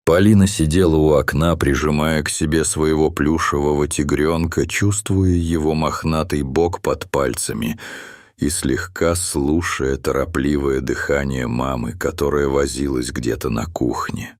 Полина сидела у окна, прижимая к себе своего плюшевого тигренка, чувствуя его мохнатый бок под пальцами и слегка слушая торопливое дыхание мамы, которая возилась где-то на кухне.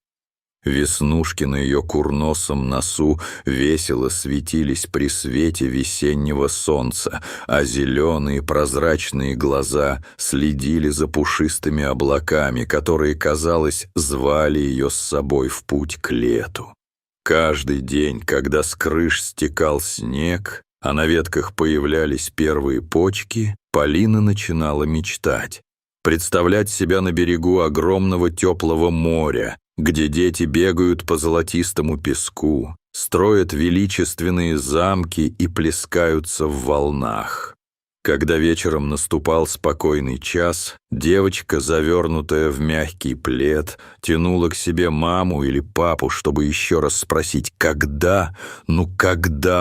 Веснушки на ее курносом носу весело светились при свете весеннего солнца, а зеленые прозрачные глаза следили за пушистыми облаками, которые, казалось, звали ее с собой в путь к лету. Каждый день, когда с крыш стекал снег, а на ветках появлялись первые почки, Полина начинала мечтать. Представлять себя на берегу огромного теплого моря, где дети бегают по золотистому песку, строят величественные замки и плескаются в волнах. Когда вечером наступал спокойный час, девочка, завернутая в мягкий плед, тянула к себе маму или папу, чтобы еще раз спросить, когда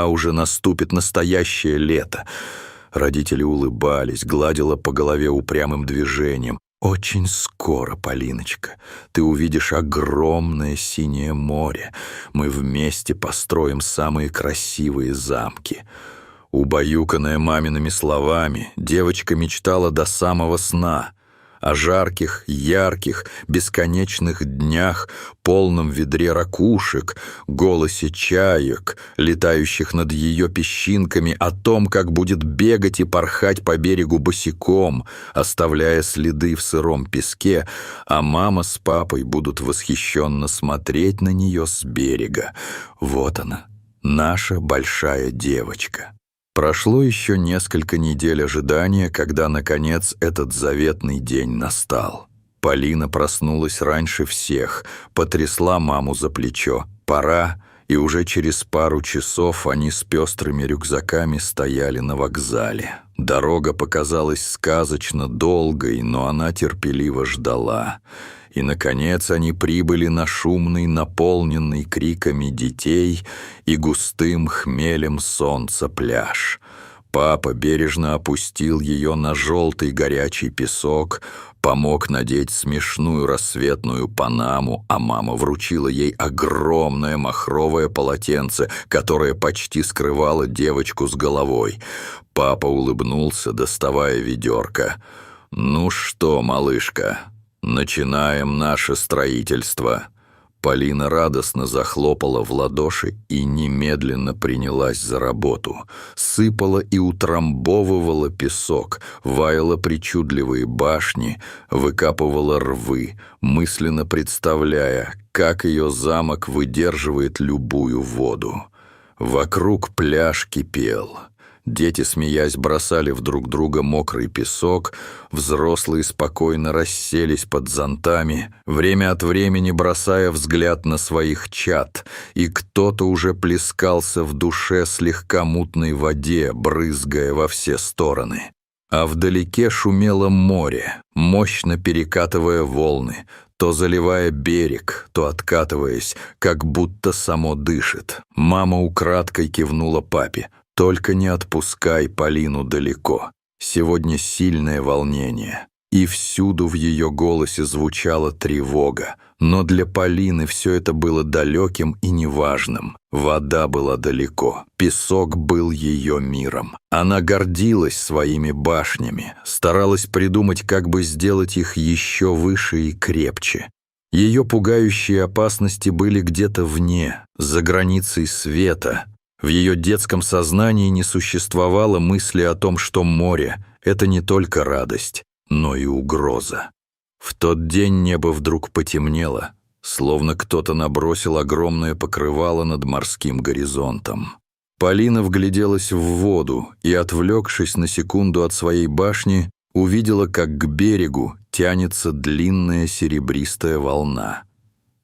уже наступит настоящее лето. Родители улыбались, гладила по голове упрямым движением. «Очень скоро, Полиночка, ты увидишь огромное синее море. Мы вместе построим самые красивые замки». Убаюканная мамиными словами, девочка мечтала до самого сна о жарких, ярких, бесконечных днях, полном ведре ракушек, голосе чаек, летающих над ее песчинками, о том, как будет бегать и порхать по берегу босиком, оставляя следы в сыром песке, а мама с папой будут восхищенно смотреть на нее с берега. Вот она, наша большая девочка. Прошло еще несколько недель ожидания, когда, наконец, этот заветный день настал. Полина проснулась раньше всех, потрясла маму за плечо. «Пора», и уже через пару часов они с пестрыми рюкзаками стояли на вокзале. Дорога показалась сказочно долгой, но она терпеливо ждала. И, наконец, они прибыли на шумный, наполненный криками детей и густым хмелем солнца пляж. Папа бережно опустил ее на желтый горячий песок, помог надеть смешную рассветную панаму, а мама вручила ей огромное махровое полотенце, которое почти скрывало девочку с головой. Папа улыбнулся, доставая ведерко. «Ну что, малышка, начинаем наше строительство». Полина радостно захлопала в ладоши и немедленно принялась за работу. Сыпала и утрамбовывала песок, ваяла причудливые башни, выкапывала рвы, мысленно представляя, как ее замок выдерживает любую воду. Вокруг пляж кипел. Дети, смеясь, бросали в друг друга мокрый песок, взрослые спокойно расселись под зонтами, время от времени бросая взгляд на своих чад, и кто-то уже плескался в душе слегка мутной воде, брызгая во все стороны. А вдалеке шумело море, мощно перекатывая волны, то заливая берег, то откатываясь, как будто само дышит. Мама украдкой кивнула папе. «Только не отпускай Полину далеко. Сегодня сильное волнение». И всюду в ее голосе звучала тревога. Но для Полины все это было далеким и неважным. Вода была далеко, песок был ее миром. Она гордилась своими башнями, старалась придумать, как бы сделать их еще выше и крепче. Ее пугающие опасности были где-то вне, за границей света. В ее детском сознании не существовало мысли о том, что море — это не только радость, но и угроза. В тот день небо вдруг потемнело, словно кто-то набросил огромное покрывало над морским горизонтом. Полина вгляделась в воду и, отвлекшись на секунду от своей башни, увидела, как к берегу тянется длинная серебристая волна.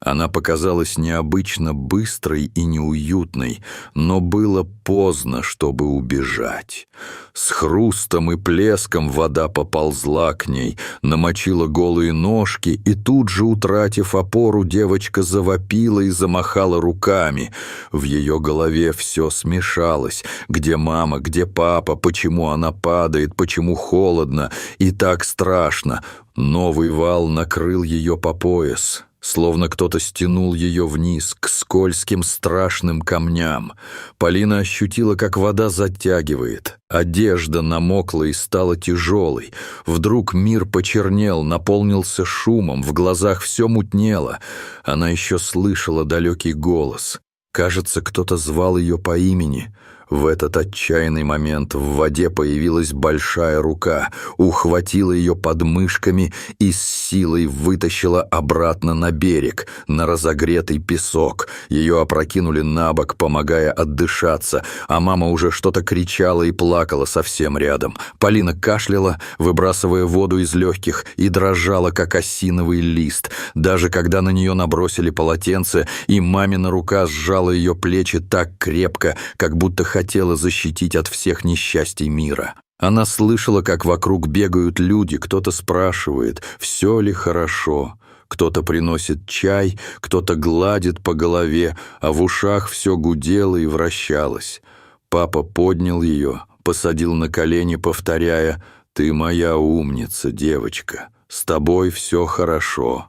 Она показалась необычно быстрой и неуютной, но было поздно, чтобы убежать. С хрустом и плеском вода поползла к ней, намочила голые ножки, и тут же, утратив опору, девочка завопила и замахала руками. В ее голове все смешалось. Где мама, где папа, почему она падает, почему холодно и так страшно. Новый вал накрыл ее по пояс. Словно кто-то стянул ее вниз, к скользким страшным камням. Полина ощутила, как вода затягивает. Одежда намокла и стала тяжелой. Вдруг мир почернел, наполнился шумом, в глазах все мутнело. Она еще слышала далекий голос. Кажется, кто-то звал ее по имени. В этот отчаянный момент в воде появилась большая рука, ухватила ее подмышками и с силой вытащила обратно на берег, на разогретый песок. Ее опрокинули на бок, помогая отдышаться, а мама уже что-то кричала и плакала совсем рядом. Полина кашляла, выбрасывая воду из легких, и дрожала, как осиновый лист. Даже когда на нее набросили полотенце, и мамина рука сжала ее плечи так крепко, как будто хотела защитить от всех несчастий мира. Она слышала, как вокруг бегают люди, кто-то спрашивает, все ли хорошо. Кто-то приносит чай, кто-то гладит по голове, а в ушах все гудело и вращалось. Папа поднял ее, посадил на колени, повторяя: «Ты моя умница, девочка, с тобой все хорошо».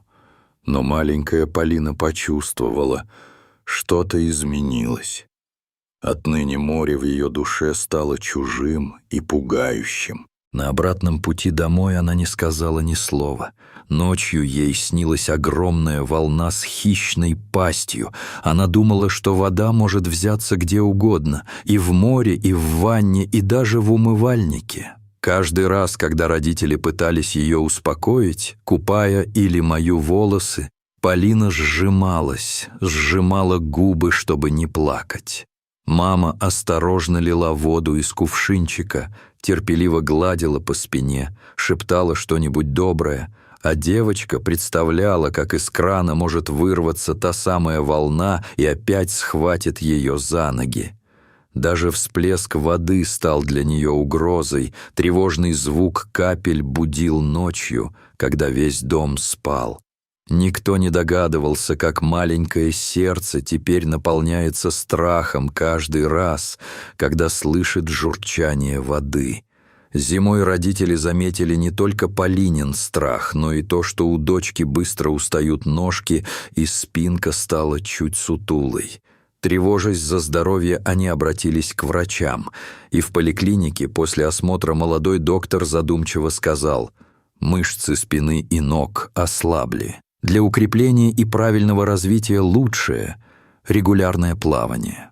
Но маленькая Полина почувствовала, что-то изменилось. Отныне море в ее душе стало чужим и пугающим. На обратном пути домой она не сказала ни слова. Ночью ей снилась огромная волна с хищной пастью. Она думала, что вода может взяться где угодно, и в море, и в ванне, и даже в умывальнике. Каждый раз, когда родители пытались ее успокоить, купая или мою волосы, Полина сжимала губы, чтобы не плакать. Мама осторожно лила воду из кувшинчика, терпеливо гладила по спине, шептала что-нибудь доброе, а девочка представляла, как из крана может вырваться та самая волна и опять схватит ее за ноги. Даже всплеск воды стал для нее угрозой, тревожный звук капель будил ночью, когда весь дом спал. Никто не догадывался, как маленькое сердце теперь наполняется страхом каждый раз, когда слышит журчание воды. Зимой родители заметили не только Полинин страх, но и то, что у дочки быстро устают ножки и спинка стала чуть сутулой. Тревожась за здоровье, они обратились к врачам, и в поликлинике после осмотра молодой доктор задумчиво сказал: «Мышцы спины и ног ослабли. Для укрепления и правильного развития лучшее – регулярное плавание».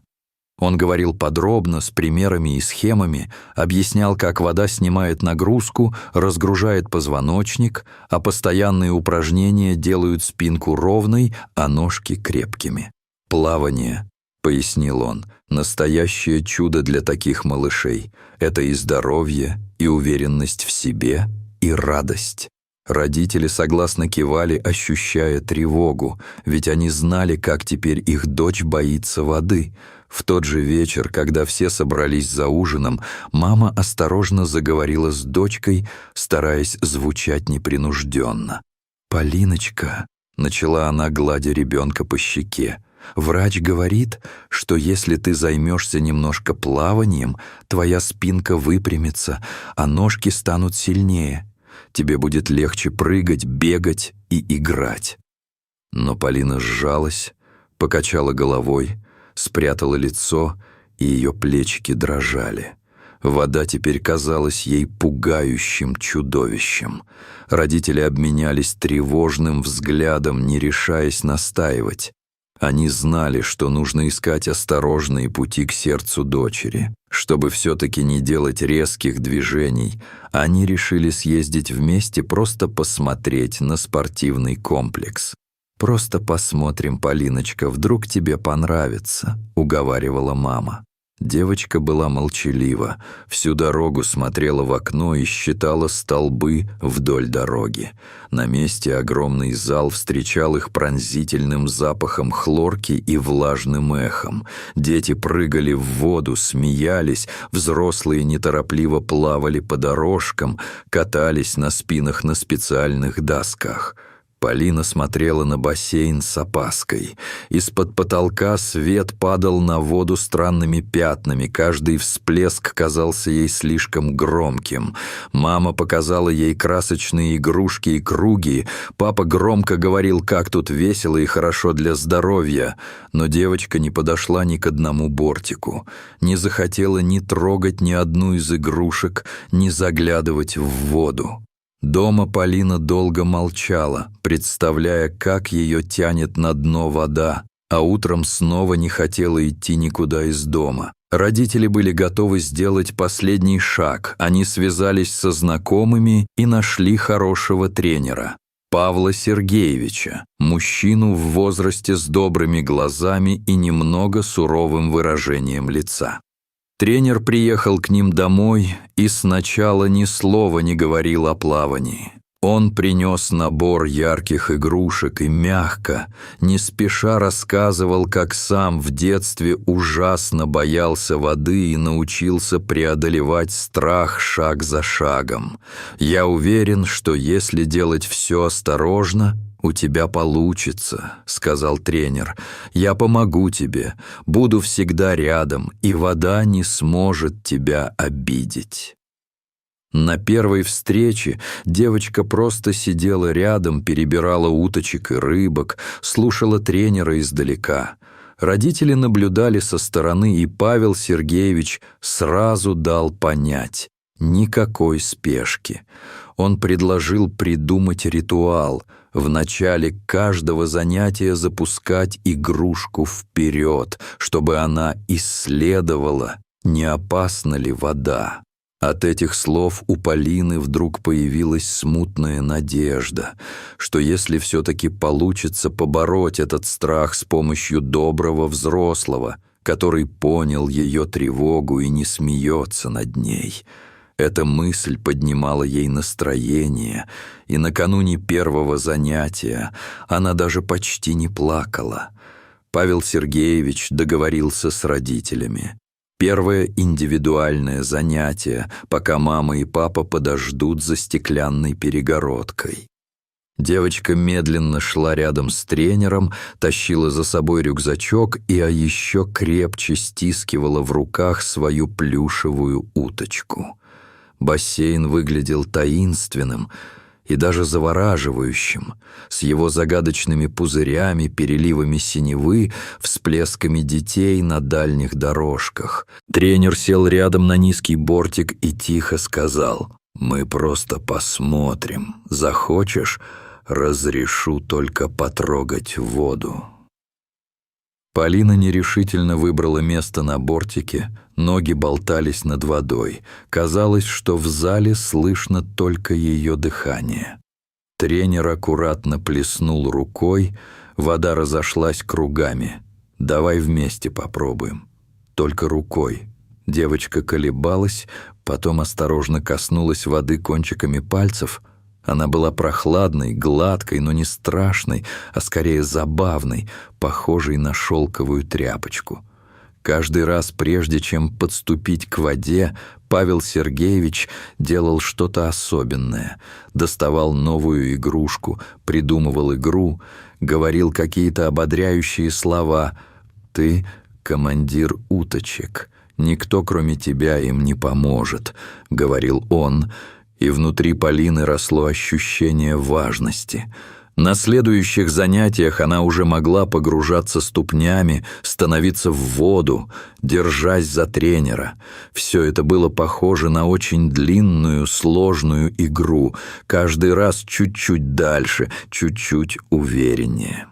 Он говорил подробно, с примерами и схемами, объяснял, как вода снимает нагрузку, разгружает позвоночник, а постоянные упражнения делают спинку ровной, а ножки крепкими. «Плавание», — пояснил он, — «настоящее чудо для таких малышей. Это и здоровье, и уверенность в себе, и радость». Родители согласно кивали, ощущая тревогу, ведь они знали, как теперь их дочь боится воды. В тот же вечер, когда все собрались за ужином, мама осторожно заговорила с дочкой, стараясь звучать непринужденно. «Полиночка», — начала она, гладя ребенка по щеке, «врач говорит, что если ты займешься немножко плаванием, твоя спинка выпрямится, а ножки станут сильнее. Тебе будет легче прыгать, бегать и играть». Но Полина сжалась, покачала головой, спрятала лицо, и ее плечики дрожали. Вода теперь казалась ей пугающим чудовищем. Родители обменялись тревожным взглядом, не решаясь настаивать. Они знали, что нужно искать осторожные пути к сердцу дочери. Чтобы все-таки не делать резких движений, они решили съездить вместе просто посмотреть на спортивный комплекс. «Просто посмотрим, Полиночка, вдруг тебе понравится», — уговаривала мама. Девочка была молчалива, всю дорогу смотрела в окно и считала столбы вдоль дороги. На месте огромный зал встречал их пронзительным запахом хлорки и влажным эхом. Дети прыгали в воду, смеялись, взрослые неторопливо плавали по дорожкам, катались на спинах на специальных досках. Полина смотрела на бассейн с опаской. Из-под потолка свет падал на воду странными пятнами. Каждый всплеск казался ей слишком громким. Мама показала ей красочные игрушки и круги. Папа громко говорил, как тут весело и хорошо для здоровья. Но девочка не подошла ни к одному бортику. Не захотела ни трогать ни одну из игрушек, ни заглядывать в воду. Дома Полина долго молчала, представляя, как ее тянет на дно вода, а утром снова не хотела идти никуда из дома. Родители были готовы сделать последний шаг. Они связались со знакомыми и нашли хорошего тренера. Павла Сергеевича, мужчину в возрасте с добрыми глазами и немного суровым выражением лица. Тренер приехал к ним домой и сначала ни слова не говорил о плавании. Он принес набор ярких игрушек и мягко, не спеша рассказывал, как сам в детстве ужасно боялся воды и научился преодолевать страх шаг за шагом. «Я уверен, что если делать все осторожно, у тебя получится», — сказал тренер. «Я помогу тебе, буду всегда рядом, и вода не сможет тебя обидеть». На первой встрече девочка просто сидела рядом, перебирала уточек и рыбок, слушала тренера издалека. Родители наблюдали со стороны, и Павел Сергеевич сразу дал понять — никакой спешки. Он предложил придумать ритуал — в начале каждого занятия запускать игрушку вперед, чтобы она исследовала, не опасна ли вода. От этих слов у Полины вдруг появилась смутная надежда, что если все-таки получится побороть этот страх с помощью доброго взрослого, который понял ее тревогу и не смеется над ней. Эта мысль поднимала ей настроение, и накануне первого занятия она даже почти не плакала. Павел Сергеевич договорился с родителями. Первое индивидуальное занятие, пока мама и папа подождут за стеклянной перегородкой. Девочка медленно шла рядом с тренером, тащила за собой рюкзачок и еще крепче стискивала в руках свою плюшевую уточку. Бассейн выглядел таинственным и даже завораживающим, с его загадочными пузырями, переливами синевы, всплесками детей на дальних дорожках. Тренер сел рядом на низкий бортик и тихо сказал: «Мы просто посмотрим. Захочешь, разрешу только потрогать воду». Полина нерешительно выбрала место на бортике, ноги болтались над водой. Казалось, что в зале слышно только ее дыхание. Тренер аккуратно плеснул рукой, вода разошлась кругами. «Давай вместе попробуем. Только рукой». Девочка колебалась, потом осторожно коснулась воды кончиками пальцев. Она была прохладной, гладкой, но не страшной, а скорее забавной, похожей на шелковую тряпочку. Каждый раз, прежде чем подступить к воде, Павел Сергеевич делал что-то особенное, доставал новую игрушку, придумывал игру, говорил какие-то ободряющие слова. «Ты — командир уточек, никто, кроме тебя, им не поможет», — говорил он, и внутри Полины росло ощущение важности. На следующих занятиях она уже могла погружаться ступнями, становиться в воду, держась за тренера. Все это было похоже на очень длинную, сложную игру, каждый раз чуть-чуть дальше, чуть-чуть увереннее.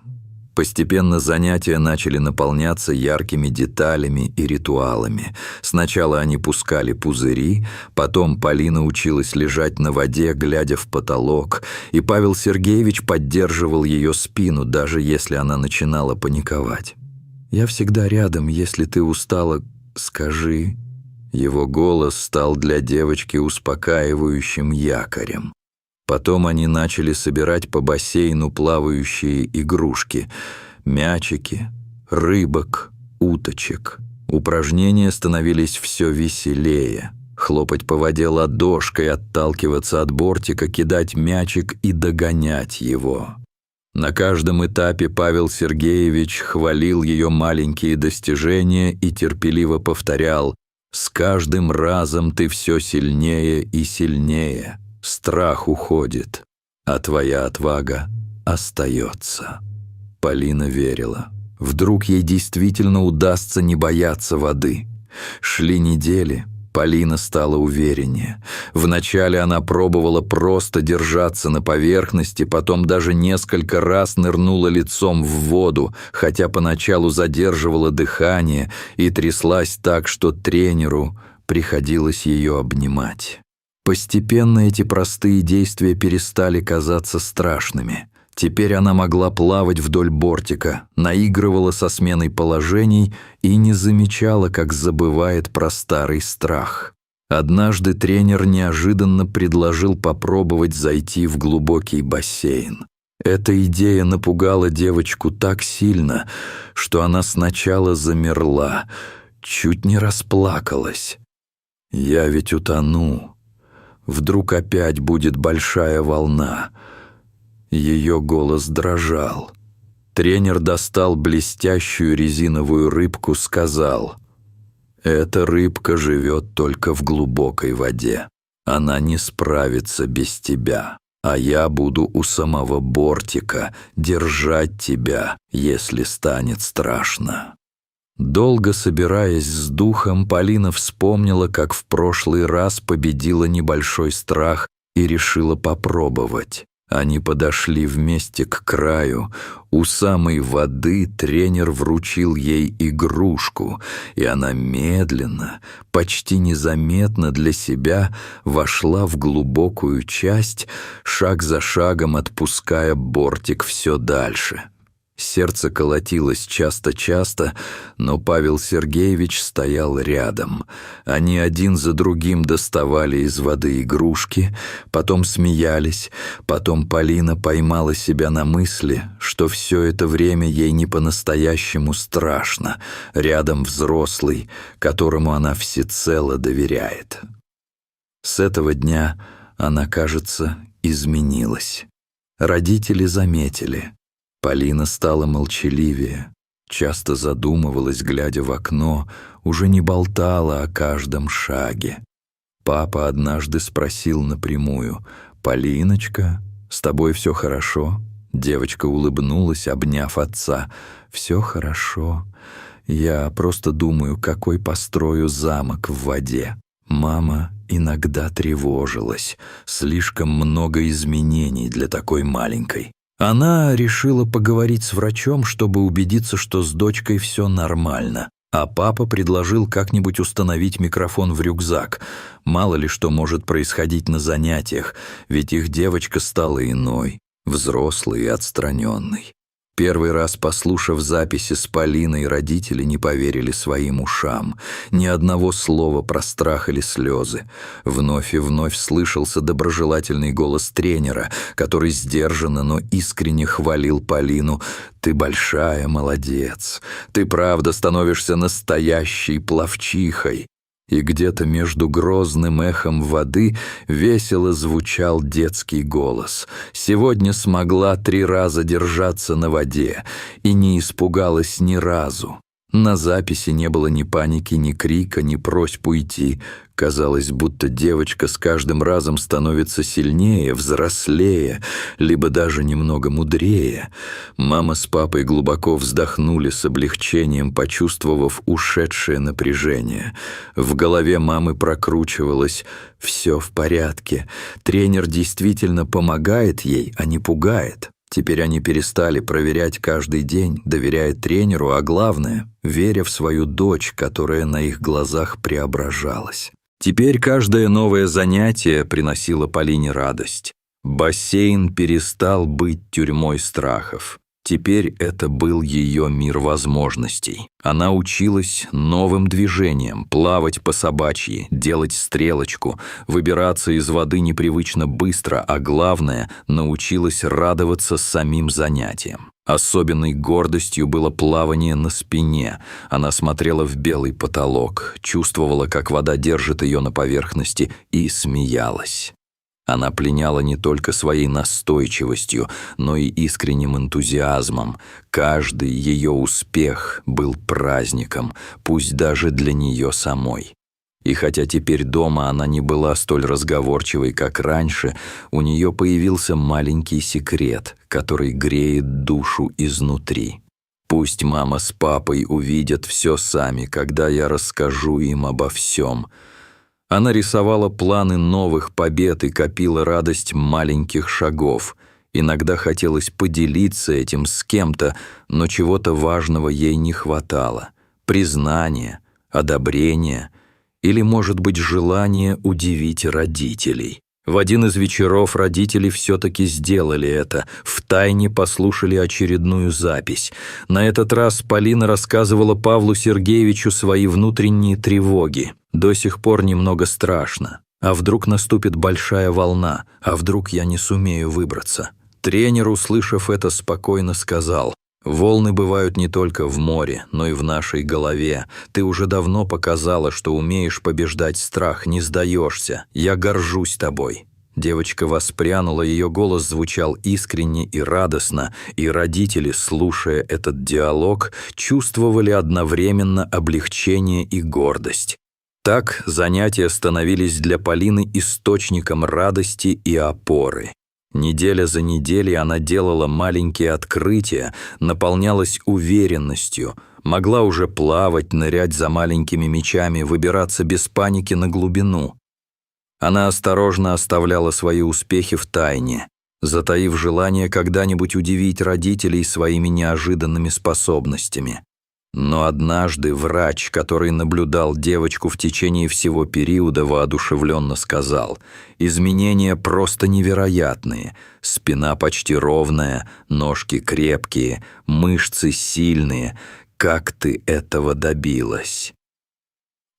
Постепенно занятия начали наполняться яркими деталями и ритуалами. Сначала они пускали пузыри, потом Полина училась лежать на воде, глядя в потолок, и Павел Сергеевич поддерживал ее спину, даже если она начинала паниковать. «Я всегда рядом, если ты устала, скажи». Его голос стал для девочки успокаивающим якорем. Потом они начали собирать по бассейну плавающие игрушки, мячики, рыбок, уточек. Упражнения становились все веселее. Хлопать по воде ладошкой, отталкиваться от бортика, кидать мячик и догонять его. На каждом этапе Павел Сергеевич хвалил ее маленькие достижения и терпеливо повторял: «С каждым разом ты все сильнее и сильнее. Страх уходит, а твоя отвага остается». Полина верила. Вдруг ей действительно удастся не бояться воды. Шли недели. Полина стала увереннее. Вначале она пробовала просто держаться на поверхности, потом даже несколько раз нырнула лицом в воду, хотя поначалу задерживала дыхание и тряслась так, что тренеру приходилось ее обнимать. Постепенно эти простые действия перестали казаться страшными. Теперь она могла плавать вдоль бортика, наигрывала со сменой положений и не замечала, как забывает про старый страх. Однажды тренер неожиданно предложил попробовать зайти в глубокий бассейн. Эта идея напугала девочку так сильно, что она сначала замерла, чуть не расплакалась. «Я ведь утону. Вдруг опять будет большая волна». Ее голос дрожал. Тренер достал блестящую резиновую рыбку, сказал: «Эта рыбка живет только в глубокой воде. Она не справится без тебя, а я буду у самого бортика держать тебя, если станет страшно». Долго собираясь с духом, Полина вспомнила, как в прошлый раз победила небольшой страх и решила попробовать. Они подошли вместе к краю. У самой воды тренер вручил ей игрушку, и она медленно, почти незаметно для себя вошла в глубокую часть, шаг за шагом отпуская бортик все дальше. Сердце колотилось часто-часто, но Павел Сергеевич стоял рядом. Они один за другим доставали из воды игрушки, потом смеялись, потом Полина поймала себя на мысли, что все это время ей не по-настоящему страшно, рядом взрослый, которому она всецело доверяет. С этого дня она, кажется, изменилась. Родители заметили. Полина стала молчаливее, часто задумывалась, глядя в окно, уже не болтала о каждом шаге. Папа однажды спросил напрямую: «Полиночка, с тобой все хорошо?» Девочка улыбнулась, обняв отца. «Все хорошо. Я просто думаю, какой построю замок в воде». Мама иногда тревожилась. Слишком много изменений для такой маленькой. Она решила поговорить с врачом, чтобы убедиться, что с дочкой все нормально. А папа предложил как-нибудь установить микрофон в рюкзак. Мало ли что может происходить на занятиях, ведь их девочка стала иной, взрослой и отстраненной. Первый раз, послушав записи с Полиной, родители не поверили своим ушам. Ни одного слова про страх или слезы. Вновь и вновь слышался доброжелательный голос тренера, который сдержанно, но искренне хвалил Полину. «Ты большая молодец. Ты правда становишься настоящей пловчихой». И где-то между грозным эхом воды весело звучал детский голос. Сегодня смогла 3 раза держаться на воде и не испугалась ни разу. На записи не было ни паники, ни крика, ни просьб уйти. Казалось, будто девочка с каждым разом становится сильнее, взрослее, либо даже немного мудрее. Мама с папой глубоко вздохнули с облегчением, почувствовав ушедшее напряжение. В голове мамы прокручивалось: «Все в порядке. Тренер действительно помогает ей, а не пугает». Теперь они перестали проверять каждый день, доверяя тренеру, а главное — веря в свою дочь, которая на их глазах преображалась. Теперь каждое новое занятие приносило Полине радость. Бассейн перестал быть тюрьмой страхов. Теперь это был ее мир возможностей. Она училась новым движениям, плавать по-собачьи, делать стрелочку, выбираться из воды непривычно быстро, а главное, научилась радоваться самим занятиям. Особенной гордостью было плавание на спине. Она смотрела в белый потолок, чувствовала, как вода держит ее на поверхности, и смеялась. Она пленяла не только своей настойчивостью, но и искренним энтузиазмом. Каждый ее успех был праздником, пусть даже для нее самой. И хотя теперь дома она не была столь разговорчивой, как раньше, у нее появился маленький секрет, который греет душу изнутри. Пусть мама с папой увидят все сами, когда я расскажу им обо всем. Она рисовала планы новых побед и копила радость маленьких шагов. Иногда хотелось поделиться этим с кем-то, но чего-то важного ей не хватало. Признания, одобрения или, может быть, желание удивить родителей. В один из вечеров родители все-таки сделали это, втайне послушали очередную запись. На этот раз Полина рассказывала Павлу Сергеевичу свои внутренние тревоги. До сих пор немного страшно. А вдруг наступит большая волна? А вдруг я не сумею выбраться? Тренер, услышав это, спокойно сказал: «Волны бывают не только в море, но и в нашей голове. Ты уже давно показала, что умеешь побеждать страх, не сдаешься. Я горжусь тобой». Девочка воспрянула, ее голос звучал искренне и радостно, и родители, слушая этот диалог, чувствовали одновременно облегчение и гордость. Так занятия становились для Полины источником радости и опоры. Неделя за неделей она делала маленькие открытия, наполнялась уверенностью, могла уже плавать, нырять за маленькими мячами, выбираться без паники на глубину. Она осторожно оставляла свои успехи в тайне, затаив желание когда-нибудь удивить родителей своими неожиданными способностями. Но однажды врач, который наблюдал девочку в течение всего периода, воодушевленно сказал: «Изменения просто невероятные. Спина почти ровная, ножки крепкие, мышцы сильные. Как ты этого добилась?»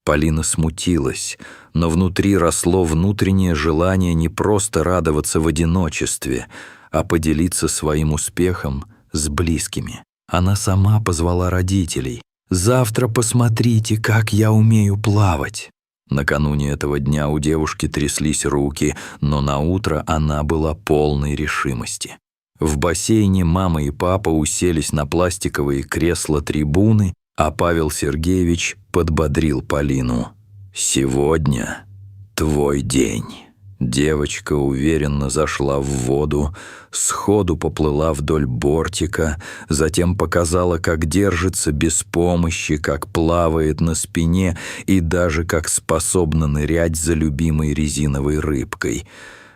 Полина смутилась, но внутри росло внутреннее желание не просто радоваться в одиночестве, а поделиться своим успехом с близкими. Она сама позвала родителей: «Завтра посмотрите, как я умею плавать». Накануне этого дня у девушки тряслись руки, но наутро она была полной решимости. В бассейне мама и папа уселись на пластиковые кресла-трибуны, а Павел Сергеевич подбодрил Полину: «Сегодня твой день». Девочка уверенно зашла в воду, сходу поплыла вдоль бортика, затем показала, как держится без помощи, как плавает на спине и даже как способна нырять за любимой резиновой рыбкой.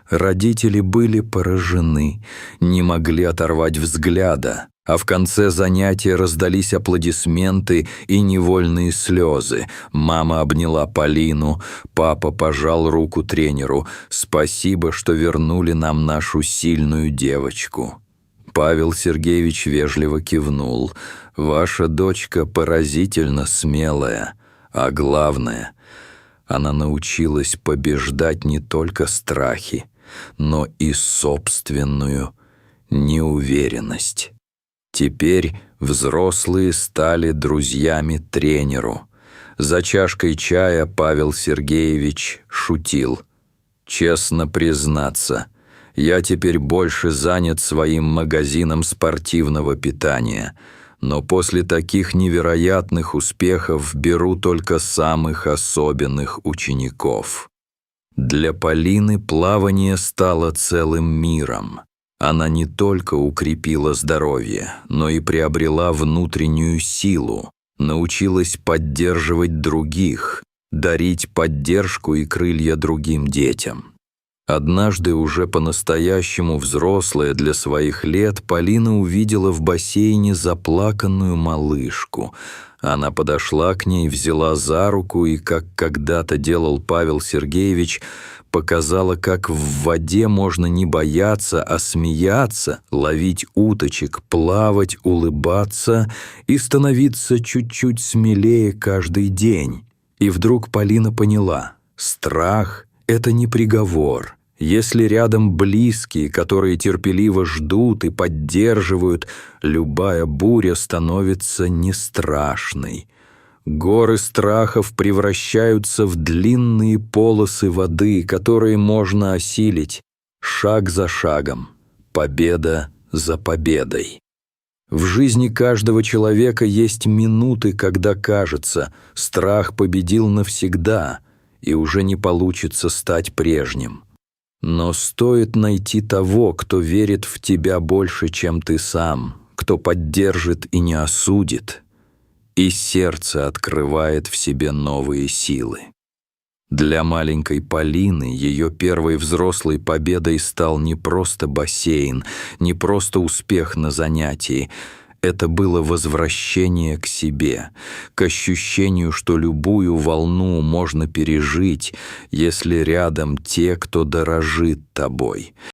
Родители были поражены, не могли оторвать взгляда, а в конце занятия раздались аплодисменты и невольные слезы. Мама обняла Полину, папа пожал руку тренеру: «Спасибо, что вернули нам нашу сильную девочку». Павел Сергеевич вежливо кивнул: «Ваша дочка поразительно смелая, а главное, она научилась побеждать не только страхи, но и собственную неуверенность». Теперь взрослые стали друзьями тренеру. За чашкой чая Павел Сергеевич шутил: «Честно признаться, я теперь больше занят своим магазином спортивного питания, но после таких невероятных успехов беру только самых особенных учеников». Для Полины плавание стало целым миром. Она не только укрепила здоровье, но и приобрела внутреннюю силу, научилась поддерживать других, дарить поддержку и крылья другим детям. Однажды, уже по-настоящему взрослая для своих лет, Полина увидела в бассейне заплаканную малышку. Она подошла к ней, взяла за руку и, как когда-то делал Павел Сергеевич, показала, как в воде можно не бояться, а смеяться, ловить уточек, плавать, улыбаться и становиться чуть-чуть смелее каждый день. И вдруг Полина поняла: страх — это не приговор. Если рядом близкие, которые терпеливо ждут и поддерживают, любая буря становится не страшной. Горы страхов превращаются в длинные полосы воды, которые можно осилить шаг за шагом, победа за победой. В жизни каждого человека есть минуты, когда кажется, страх победил навсегда, и уже не получится стать прежним. Но стоит найти того, кто верит в тебя больше, чем ты сам, кто поддержит и не осудит, и сердце открывает в себе новые силы. Для маленькой Полины ее первой взрослой победой стал не просто бассейн, не просто успех на занятии. Это было возвращение к себе, к ощущению, что любую волну можно пережить, если рядом те, кто дорожит тобой,